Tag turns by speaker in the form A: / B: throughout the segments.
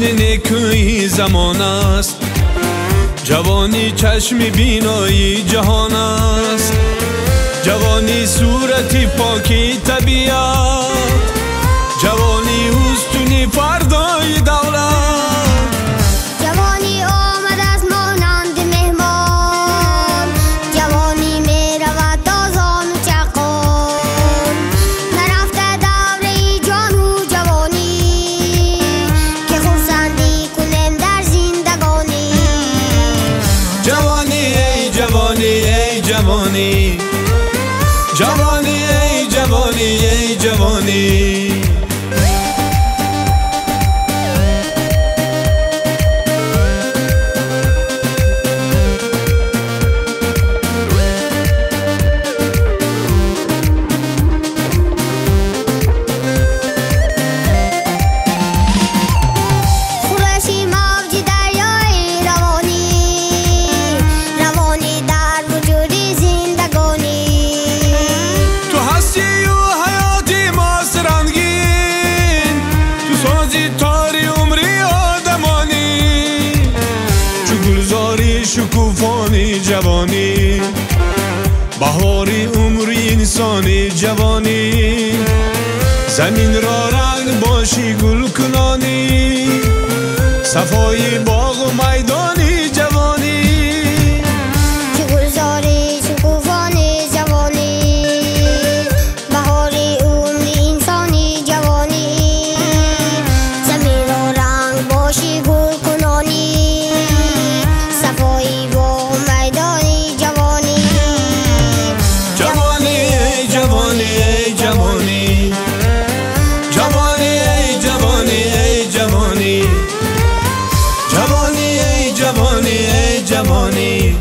A: نیکوی زمان است، جوانی چشم بینایی جهان است، جوانی صورتی پاکی طبیعت، جوانی استونی فردای دولت،
B: جوانی آمد از مانند مهمان، جوانی می رود دازان و چقان، نرفته دوره جان و جوانی که خرسندی کنیم در زندگانی.
A: جوانی ای جوانی ای جوانی، جوانی ای جوانی ای جوانی. شکوفانی جوانی، بهاری عمری انسانی جوانی، زمین را رنگ باشی گل کنانی، صفای باغ و میدانی جوانی.
B: گلزاری شکوفانی جوانی، بهاری عمری انسانی جوانی، زمین را رنگ باشی گل کنانی، صفایی باغ و میدانی جوانی.
A: جوانی ای جوانی ای جوانی، جوانی ای جوانی ای جوانی، جوانی ای جوانی ای جوانی،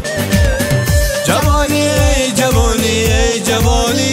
A: جوانی ای جوانی ای جوانی.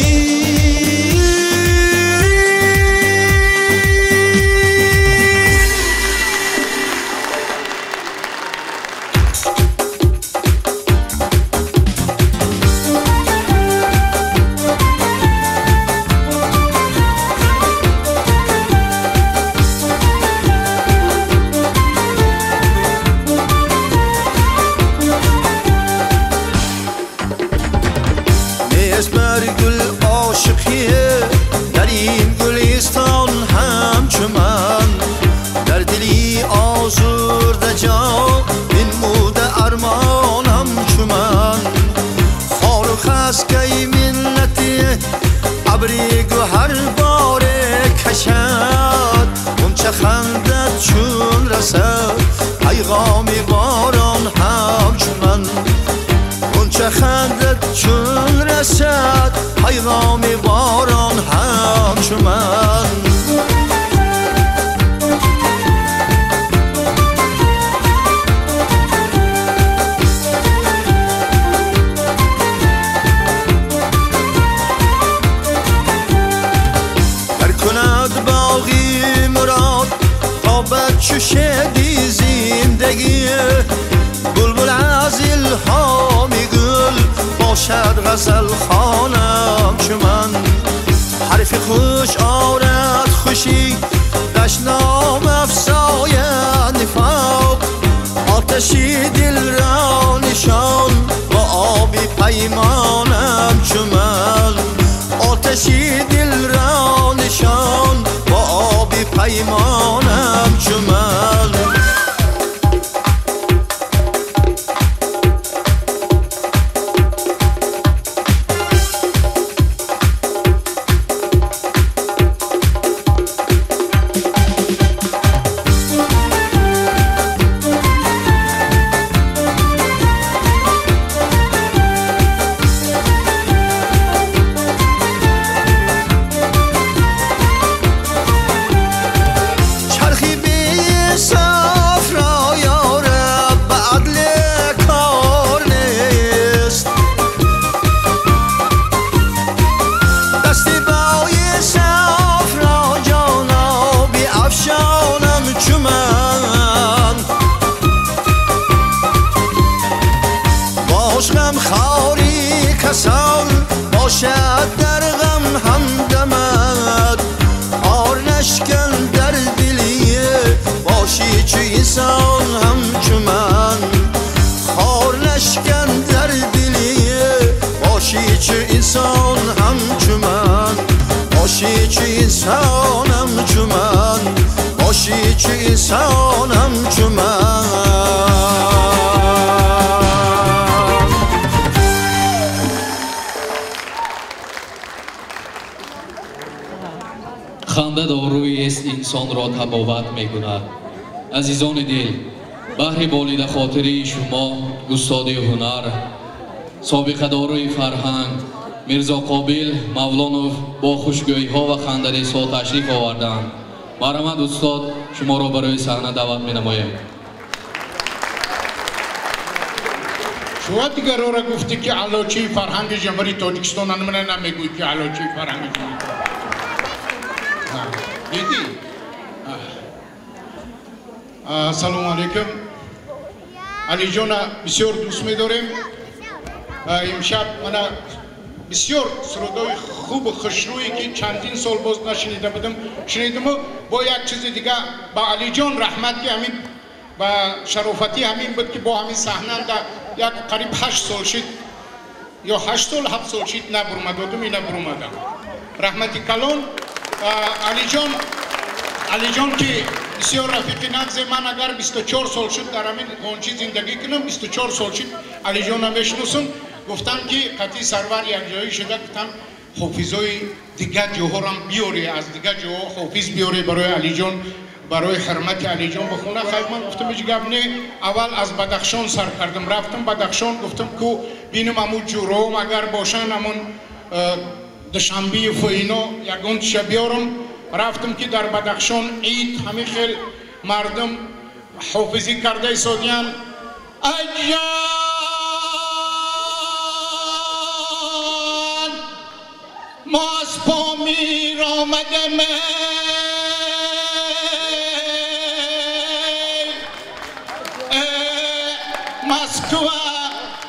C: اسمر گل عاشقیه در این گلستان همچو من، در دلی آزرده جا بنموده ارمانم چو من، خار و خسکه منتی ابری گوهر باره کشد، اون چه خندت چون رسد پیغامی باران همچو من، اون چه خندت چون رسد پیغام باران همچو من. در کند باقی مراد تا بچه شدی زندگی، بلبل از الهام گل باشد غزل خوانم چو من، حرف خوش آرد خوشی دشنام افزاید نفاق، آتشی دل را نشان با آبی پیمانم چو من، آتشی دل را نشان با آبی پیمانم چو من. باشد در غم همدمد، آر نشکن در دلیه باشی چی انسان همچو من خار نشکن در دلی باشی چه انسان همچو من باشی چه انسان همچو من باشی چه انسان همچو من
D: خنده دارویی است انسان را تباوت میکند. عزیزان دل، بهر بالیده خاطری شما استاد هنر، سابقه داروی فرهنگ میرزا قابل مولانوف با خوشگویی ها و خنده‌ی سا تشریف آوردند. مرحمت استاد، شما را برای صحنه دعوت می‌نمایم.
E: شما دیگر را گفتی که علاچه فرهنگ جمهوری تاجیکستان من نمیگویی که علاچه فرهنگ جمهوری دیدی؟ سلام علیکم. علی جان بسیار دوست می‌داریم. امشب من بسیار سرودای خوب و خوشرویی که چندین سال باز نشنیده بودم شنیدم و با یک چیز دیگه با علی جان رحمت که همین و شرافتی همین بود که با همین صحنه در یک قریب 8 سال شد یا 8 سال 7 سال شد نبرمدادم این نبرمدم رحمتی کلان علی جان که بسیار رفیق نغز من اگر 24 سال شد در همین قونچی زندگی کنم 24 سال شد علی جان هم بشناسم گفتم که قطعی سرور یک جایی شده گفتم حافظای دیگه جاها هم بیاری از دیگه جاها حافظ بیاری برای علی جان برای حرمت علی جان بخونه خیلی من گفتم هیچ گپ نه اول از بدخشان سر کردم رفتم بدخشان گفتم که بینم امو جورام اگر باشن همون دوشنبه فینا یگان شبیارم رفتم که در بدخشان عید همه خیلی مردم حافظی کرده سودیان اجان ما از پامیر آمدم مسکو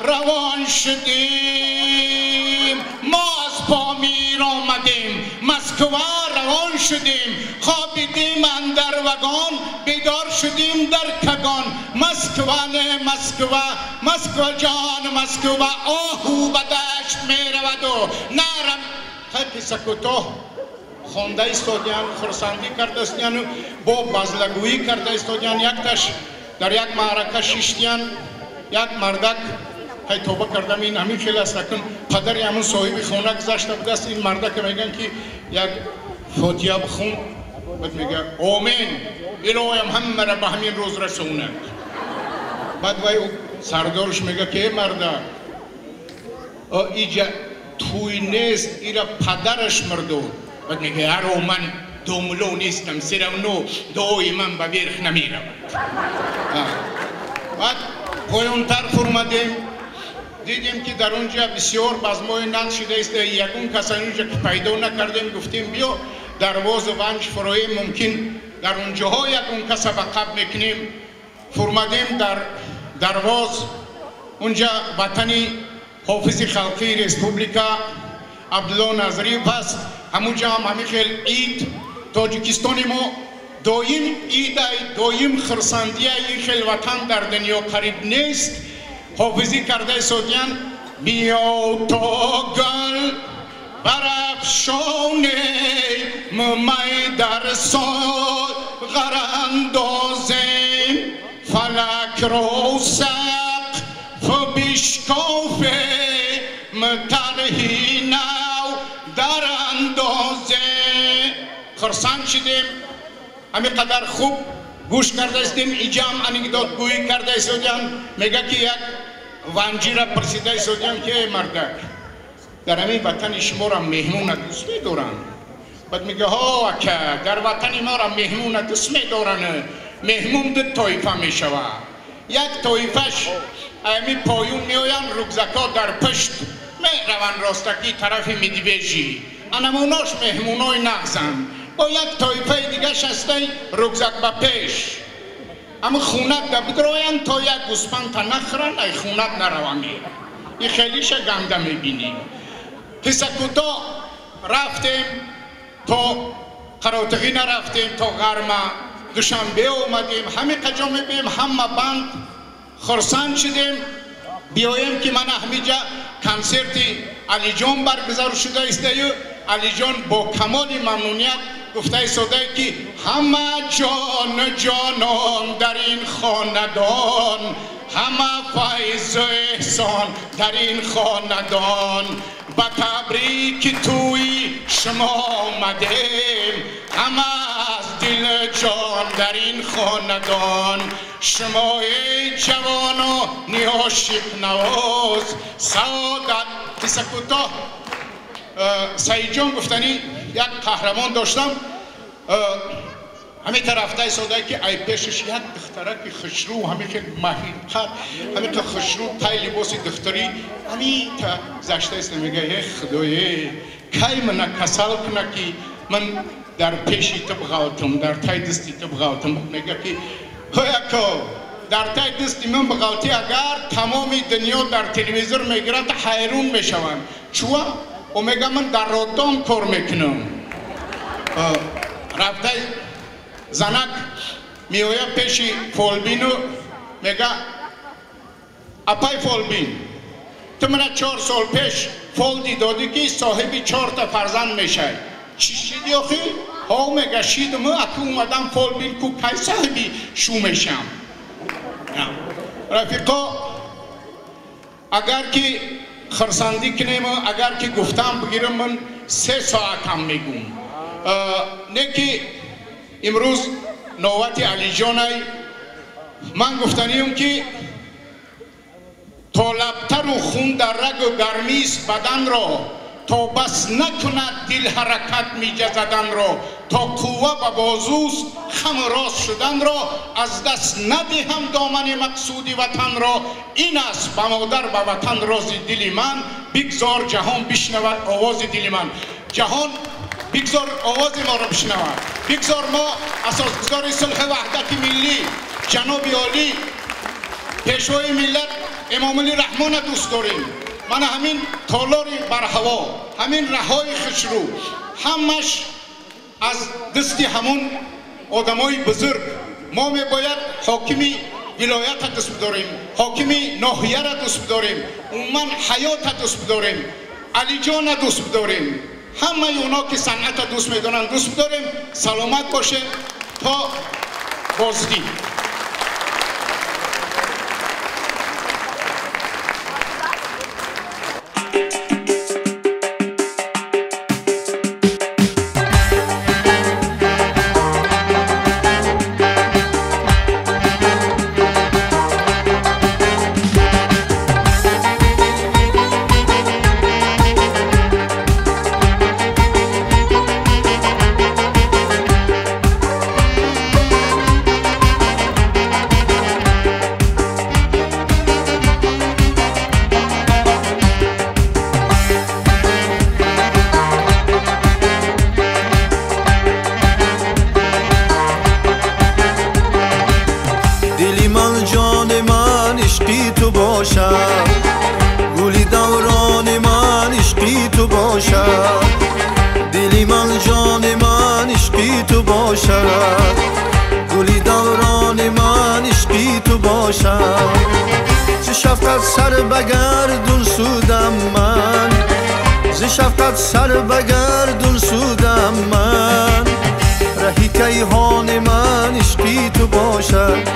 E: روان شدیم ما از پامیر آمدیم مسکو روان شدیم خوابیدیم اندر وگان بیدار شدیم در کگان مسکو جان مسکو آهو بدشت میرود و نرم خیلی سکوتو خونده استادیان خرسندی کرده استیان با بازلگویی کرده استادیان یک تش در یک معرکه شیشتیان یک مردک های توبه کردم این همین خیلی است لکن پدری همون صاحب خونه گذاشته بود است این مردک میگن که یک فاتحه بخون بعد میگه آمین الهی همه را به همین روز رسوند بعد وای سردارش میگه که مرده ایجا توی نیست ایرا پدرش مردو بعد میگه هر من دوملو نیستم سرمنو دوی من به بیرخ نمیرم بعد پایونتر فرمدیم دیدیم که در اونجا بسیار بزمای نقل شده است یکون کسانی اونجا که پیدا نکردیم گفتیم بیا درواز ونج فرایی ممکن در اونجاها یکون کس بقب میکنیم فرمدیم در درواز اونجا وطنی حافظ خلقی ریسپوبلیکا عبدالله نظری پس همونجا هم همین خیلی عید تاجیکستانی ما دویم عید دویم خرسندی این خیلی وطن در دنیا قریب نیست حافظی کرده سودیان بیا تا گل برافشانه ممی در سال غراندازیم فلک رو سقف بشکافه مطرحی نو در اندازه خرسند شدیم همین قدر خوب گوش کرده استیم ایجام انگداد گویی کرده سودیان میگه که یک ونجی را پرسیده سودیان که مردک در همین وطن شما را مهمون دوست می‌دارن بعد میگه ها که در وطن ما را مهمون دوست می‌دارن مهمون دو طایفه میشوه یک طایفش همین پایون میآیند رکزکا در پشت میروند راستکی طرف میدویجی انموناش مهمونای نغزن با یک طایفه دیگه شسته رکزک به پیش اما خونت در بدراین تا یک گوسپند تا نخرن ای خونت نروانی این خیلیش گنده میبینیم پسکوتا رفتیم تا قراتقی نرفتیم تا غرمه دوشنبه اومدیم همه کجا میبیم همه بند خرسند شدیم بیایم که من همینجا کنسرتی علی جان برگزار شده است علی جان با کمال ممنونیت گفته ایستاده که همه جان جانان در این خاندان همه فیض و احسان در این خاندان با تبریک توی شما آمدیم همه از دل جان در این خاندان شما ای جوان و نیاشق نواز سعادت کسا کوتاه سعید جان گفتنی یک قهرمان داشتم همه طرفته ایستاده که ای پیشش یک دختره که خشرو همه که محیط همه که خشرو تای لباس دختری همه تا گذشته است میگه ای خدای کی من کسل کنه که من در پیشی تو بغلطم در تای دستی تو بغلطم میگه که هویکو در تای دستی من بغلطی اگر تمام دنیا در تلویزیون میگیرن تا حیرون میشوند چوا و میگه من در رادام کار میکنم رفته زنک میویا پیشی فولبینو میگه اپای فولبین تو من 4 سال پیش فول دادی که صاحبی 4 تا فرزند میشه چی شدی آخی؟ ها میگه شیدم اکی اومدم فولبین کو کی صاحبی شو میشم رفیقا اگر که خرسندی کنیم اگر که گفتم بگیرم من 3 ساعت هم میگم نه که امروز نوبت علی جانای من گفتنیم که تا لبتر و خون در رگ و گرمیست بدن را تا بس نکند دل حرکت میجه زدن را تا قوه و بازوست خم راست شدن را از دست ندهم دامن مقصود وطن را این است به مادر به وطن راز دل من بگذار جهان بشنود آواز دل من جهان بگذار آواز ما را بشنود بگذار ما اساسگزار صلح وحدت ملی جناب عالی پیشوای ملت امام علی رحمان دوست داریم من همین تالار بر هوا همین رهای خشرو همش از دستی همون آدمای بزرگ ما میباید حاکمی ولایت دوست بداریم حاکمی ناحیه را دوست بداریم من حیات دوست بداریم علی جان دوست بداریم همه اونا که صنعت دوست میدونن دوست بداریم سلامت باشه تا بازدید
C: گلی دوران من عشقی تو باشد دلی من جان من عشقی تو باشد گلی دوران من عشقی تو باشد ز شفقت سر بگردون سودم من ز شفقت سر بگردون سودم من رهی کیهان من عشقی تو باشد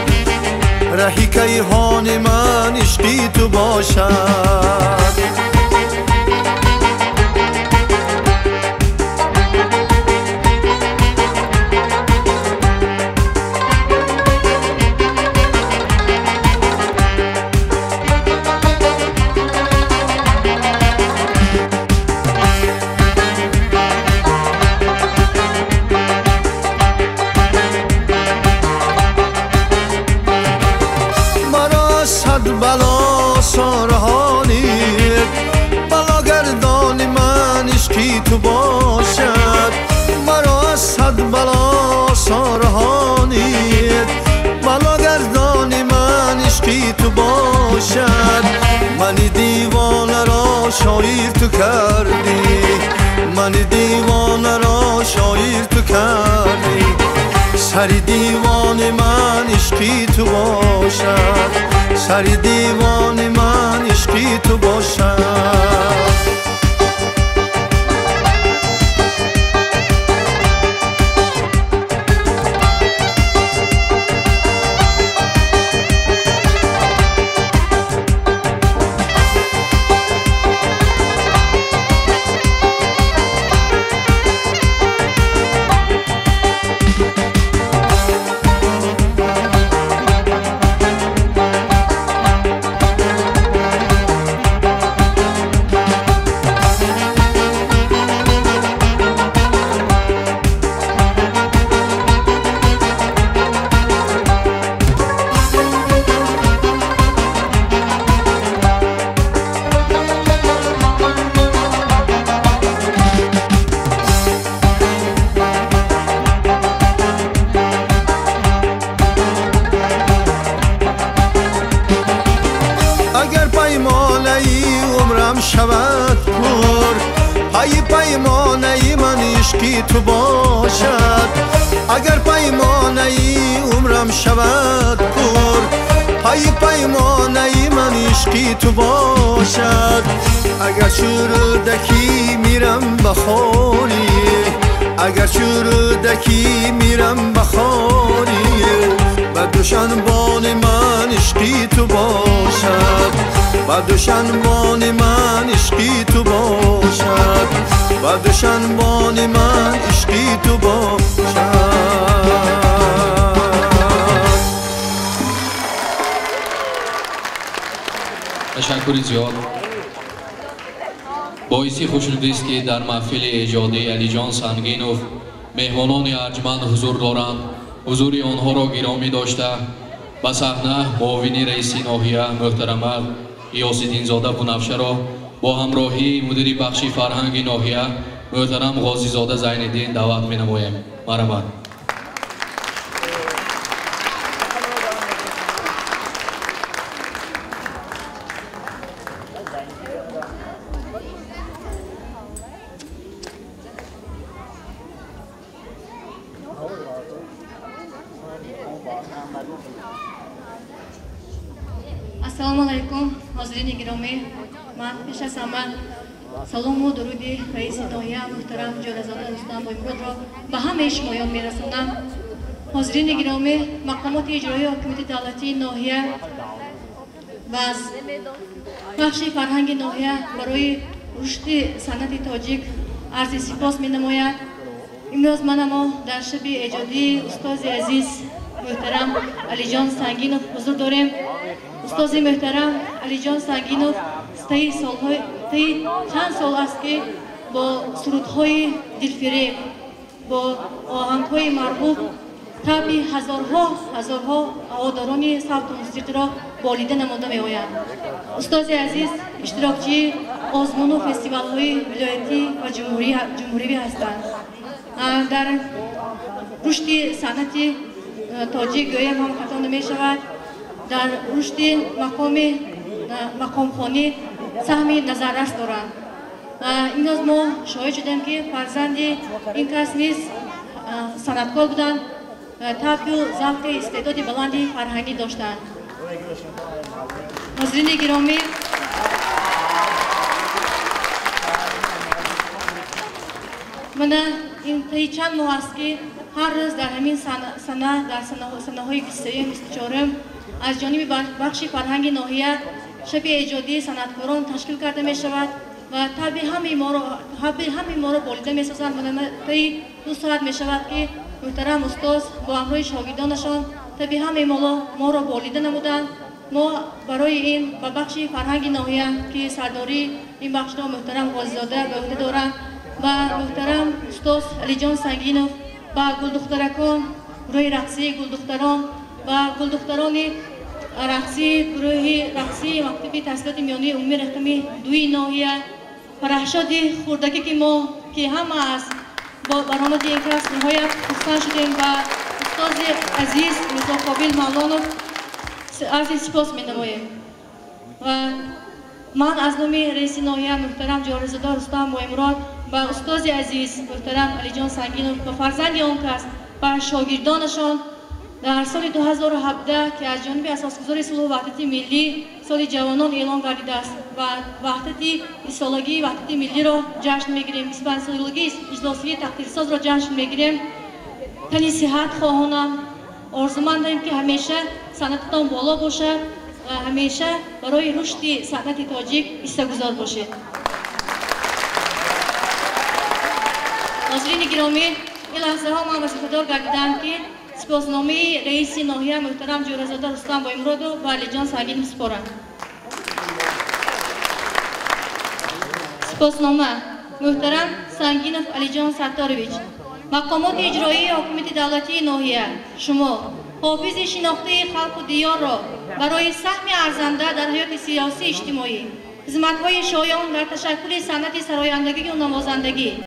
C: رهی کیهان من عشقی تو باشد بلا سارهانید بلا گردان من عشقی تو باشد مرا از صد بلا سارهانید بلا گردان من عشقی تو باشد من دیوانه را شاعر تو کردی من دیوانه را شاعر تو کردی سر دیوان من عشقی تو باشد سر دیوان من عشقی تو باشد شود پر پای پیمانه ای من عشقی تو باشد اگر پیمانه ای عمرم شود پر پای پیمانه ای من عشقی تو باشد اگر شورودکی میرم بخوری اگر شورودکی میرم بخوری و دوشنبان من عشقی تو باشد و دوشنبان من عشقی تو باشد و دوشنبان من عشقی تو باشد
D: تشکر زیاد باعثی خوشنودی است که در محفل ایجادی علیجان سنگینوف مهمانان ارجمند حضور دارند حضور آنها را گرامی داشته به صحنه معاون رئیس ناحیه محترمه غیاث‌الدین زاده بنفشه را با همراهی مدیر بخش فرهنگ ناحیه محترم غازی زاده زین‌الدین دعوت می‌نماییم. مرحبا.
F: Assalomu alaykum, hozirین گرامی. من پیش از همه سلام و درودی رئیس ناحیه محترم جلالزاده رستم بایمرود را به همه شمایان میرسانم. حاضرین گرامی، مقامات اجرایی حکومت دولتی ناحیه و از بخش فرهنگ ناحیه برای رشد صنعت تاجیک عرض سپاس می‌نماید. امروز من اما در شب ایجادی استاد عزیز محترم علیجان سنگینوف حضور داریم. استاد محترم علیجان سنگینوف طی چند سال است که با سرودهای دلفریب با آهنگهای مرغوب طبع هزارها هواداران صوت موسیقی را بالیده نموده می‌آید. استاد عزیز اشتراکچی آزمون و فستیوال‌های ولایتی و جمهوری هستند. در رشد صنعت تاجیک گویم هم خطا نمی‌شود. در رشد مقام خوانی سهمی نظررس دارند. امروز ما شاهد شدیم که فرزند این کس نیز صنعتکار بودند، طبع و ذوق استعداد بلندی فرهنگی داشتند. حاضرین گرامی، من این طی چند ماه است که هر روز در همین سنه‌های 23-24 از جانب بخش فرهنگ ناحیه شب ایجادی صنعتکاران تشکیل کرده می شود و طبع همه ما را بالیده می سازند. من طی 2 ساعت می شود که محترم استاد با همراه شاگردانشان طبع همه ما را بالیده نمودند. ما برای این به بخش فرهنگ ناحیه که سرداری این بخش را محترم غازی‌زاده به عهده دارند و محترم استاد علیجان سنگینوف با گلدخترکان گروه رقصی گلدختران و گلدختران رقصی گروه رقصی مکتب تحصیلات میانی عمومی رقم 2 ناحیه فرحشاد خوردکی که ما که همه از با برآمد این کلاس نهایت خوشحال شدیم و استاد عزیز میرزا قابل مولانوف عرض سپاس می‌نماییم. و من از نام رئیس ناحیه محترم جلالزاده رستم بایمرود و استاد عزیز محترم علیجان سنگینوف و فرزند آن کس و شاگردانشان در سال 2017 که از جانب اساسگذار صلح و وحدت ملی سال جوانان اعلان گردیده است و سالگی وحدت ملی را جشن میگیریم، 25 سالگی اجلاسیه تقدیرساز را جشن میگیریم. تنی صحت خواهانم، آرزومندیم که همیشه صنعتتان بالا باشد و همیشه برای رشد صنعت تاجیک ایستاگذار باشید. ناظرین گرامی، این لحظه ها من وظیفه‌دار گردیدم که سپاسنامه رئیس ناحیه محترم جورزاده رستم بایمراد و به علی جان سنگین می‌سپارم. سپاسنامه محترم سنگینов علی جان ستارویچ، مقامات اجرایی حکومت دولتی ناحیه، شما حافظ شناخته خلق و دیار را برای سهم ارزنده در حیات سیاسی اجتماعی، خدمت‌های شایان در تشکل صنعت سرایندگی و نوازندگی